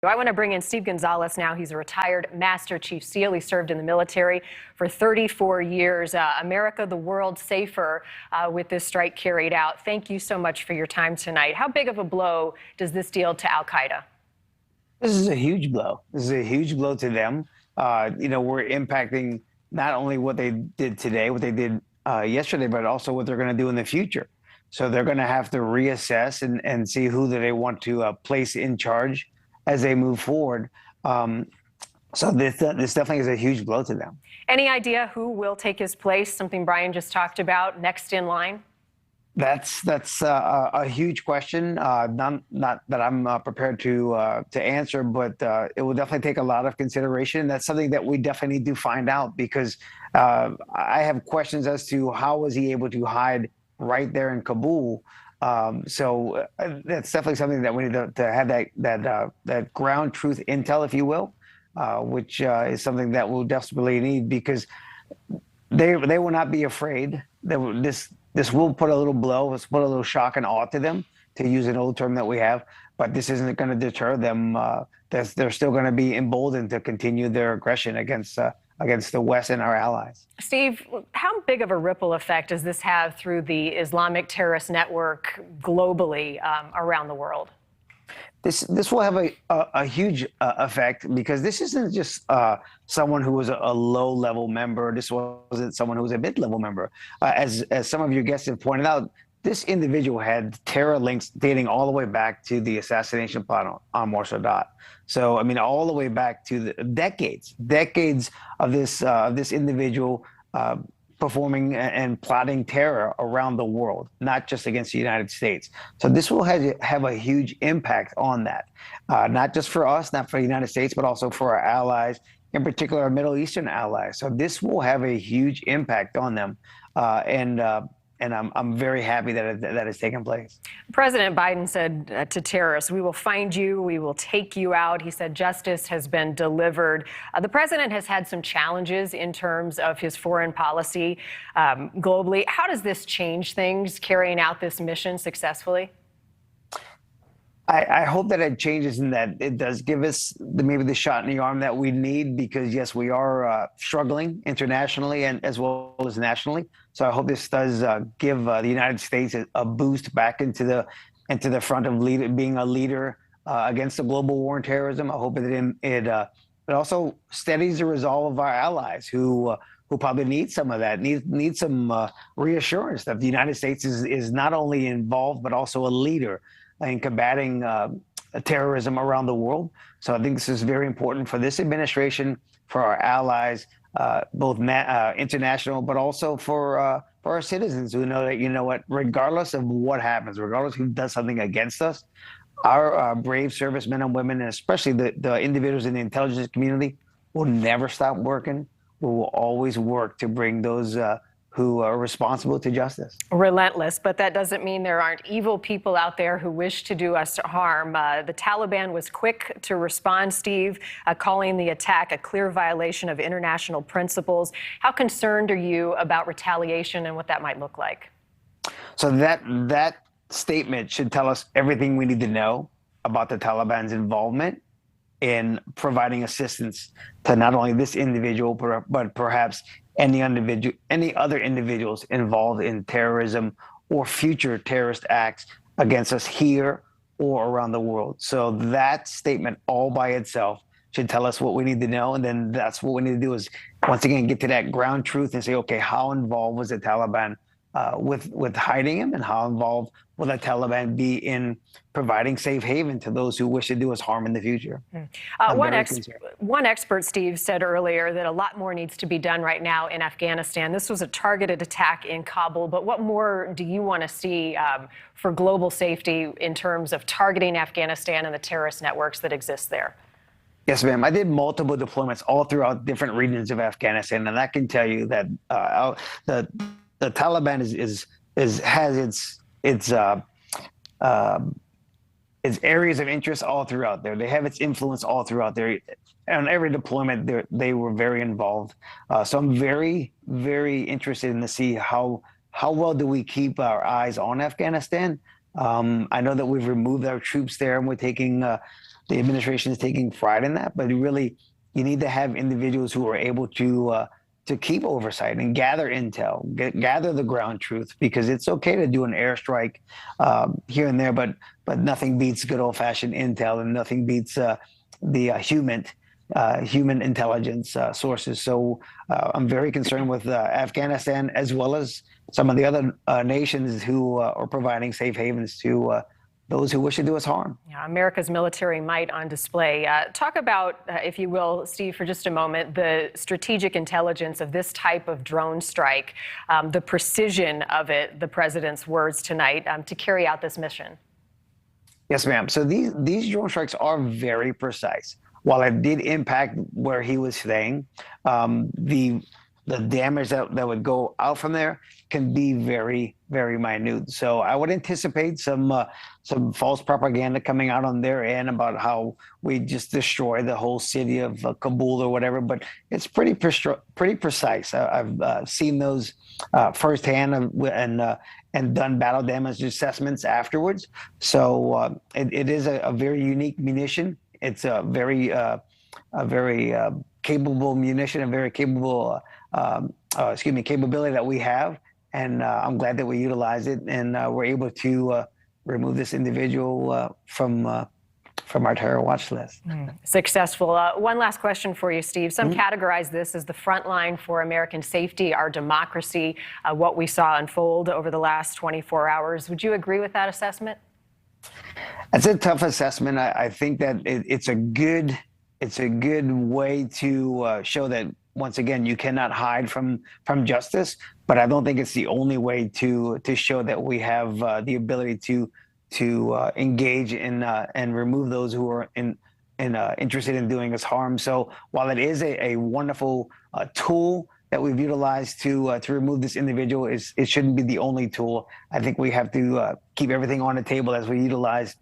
I want to bring in Steve Gonzalez now. He's a retired Master Chief SEAL. He served in the military for 34 years. America, the world safer with this strike carried out. Thank you so much for your time tonight. How big of a blow does this deal to Al-Qaeda? This is a huge blow. This is a huge blow to them. We're impacting not only what they did today, what they did yesterday, but also what they're going to do in the future. So they're going to have to reassess and see who they want to place in charge as they move forward. So this definitely is a huge blow to them. Any idea who will take his place? Something Brian just talked about, next in line? That's a huge question. Not that I'm prepared to answer, but it will definitely take a lot of consideration. That's something that we definitely need to find out, because I have questions as to how was he able to hide right there in Kabul. So that's definitely something that we need to have that ground truth intel, if you will, which is something that we'll desperately need, because they will not be afraid. This will put a little blow, let's put a little shock and awe to them, to use an old term that we have, but this isn't going to deter them. They're still going to be emboldened to continue their aggression against the West and our allies. Steve, how big of a ripple effect does this have through the Islamic terrorist network globally around the world? This will have a huge effect, because this isn't just someone who was a low-level member. This wasn't someone who was a mid-level member. As some of your guests have pointed out, this individual had terror links dating all the way back to the assassination plot on Ammar Sadat. So, I mean, all the way back to the decades of this individual performing and plotting terror around the world, not just against the United States. So this will have a huge impact on that, not just for us, not for the United States, but also for our allies, in particular our Middle Eastern allies. So this will have a huge impact on them, and I'm very happy that that has taken place. President Biden said to terrorists, "We will find you, we will take you out." He said justice has been delivered. The president has had some challenges in terms of his foreign policy globally. How does this change things, carrying out this mission successfully? I hope that it changes, and that it does give us maybe the shot in the arm that we need, because yes, we are struggling internationally and as well as nationally. So I hope this does give the United States a boost back into the front of being a leader against the global war on terrorism. I hope it also steadies the resolve of our allies who probably need some of that, need some reassurance that the United States is not only involved but also a leader in combating terrorism around the world. So I think this is very important for this administration, for our allies, both international, but also for our citizens who know that, you know what, regardless of what happens, regardless of who does something against us, our brave servicemen and women, and especially the individuals in the intelligence community, will never stop working. We will always work to bring those who are responsible to justice. Relentless, but that doesn't mean there aren't evil people out there who wish to do us harm. The Taliban was quick to respond, Steve, calling the attack a clear violation of international principles. How concerned are you about retaliation and what that might look like? So that statement should tell us everything we need to know about the Taliban's involvement in providing assistance to not only this individual, but perhaps any other individuals involved in terrorism or future terrorist acts against us here or around the world. So that statement all by itself should tell us what we need to know. And then that's what we need to do, is once again get to that ground truth and say, okay, how involved was the Taliban with hiding him, and how involved will the Taliban be in providing safe haven to those who wish to do us harm in the future? One expert, Steve, said earlier that a lot more needs to be done right now in Afghanistan. This was a targeted attack in Kabul, but what more do you want to see for global safety in terms of targeting Afghanistan and the terrorist networks that exist there? Yes, ma'am. I did multiple deployments all throughout different regions of Afghanistan, and I can tell you that the Taliban has its areas of interest all throughout there. They have its influence all throughout there. On every deployment, they were very involved. So I'm very, very interested in to see how well do we keep our eyes on Afghanistan. I know that we've removed our troops there, and we're taking the administration is taking pride in that, but really, you need to have individuals who are able to keep oversight and gather intel, gather the ground truth, because it's okay to do an airstrike here and there, but nothing beats good old-fashioned intel, and nothing beats the human intelligence sources. So I'm very concerned with Afghanistan, as well as some of the other nations who are providing safe havens to those who wish to do us harm. Yeah, America's military might on display. Talk about, if you will, Steve, for just a moment, the strategic intelligence of this type of drone strike, the precision of it, the president's words tonight, to carry out this mission. Yes, ma'am. So these drone strikes are very precise. While it did impact where he was staying, the damage that would go out from there can be very, very minute. So I would anticipate some false propaganda coming out on their end about how we just destroyed the whole city of Kabul or whatever. But it's pretty precise. I've seen those firsthand and done battle damage assessments afterwards. So it is a very unique munition. It's a very capable munition, a very capable capability that we have, and I'm glad that we utilize it, and we're able to remove this individual from our terror watch list. Successful. One last question for you, Steve. Some categorize this as the front line for American safety, our democracy, what we saw unfold over the last 24 hours. Would you agree with that assessment? It's a tough assessment. I think that it's a good way to show that, once again, you cannot hide from justice. But I don't think it's the only way to show that we have the ability to engage in and remove those who are interested in doing us harm. So while it is a wonderful tool that we've utilized to remove this individual, it shouldn't be the only tool. I think we have to keep everything on the table as we utilized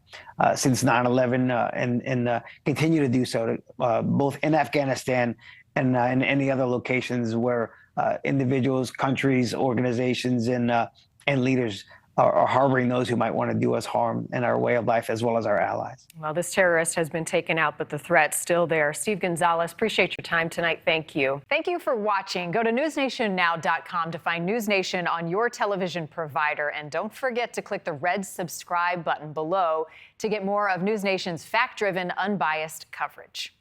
since 9/11 and continue to do so, both in Afghanistan and in any other locations where individuals, countries, organizations, and leaders are harboring those who might want to do us harm in our way of life, as well as our allies. Well, this terrorist has been taken out, but the threat's still there. Steve Gonzalez, appreciate your time tonight. Thank you. Thank you for watching. Go to newsnationnow.com to find NewsNation on your television provider. And don't forget to click the red subscribe button below to get more of NewsNation's fact-driven, unbiased coverage.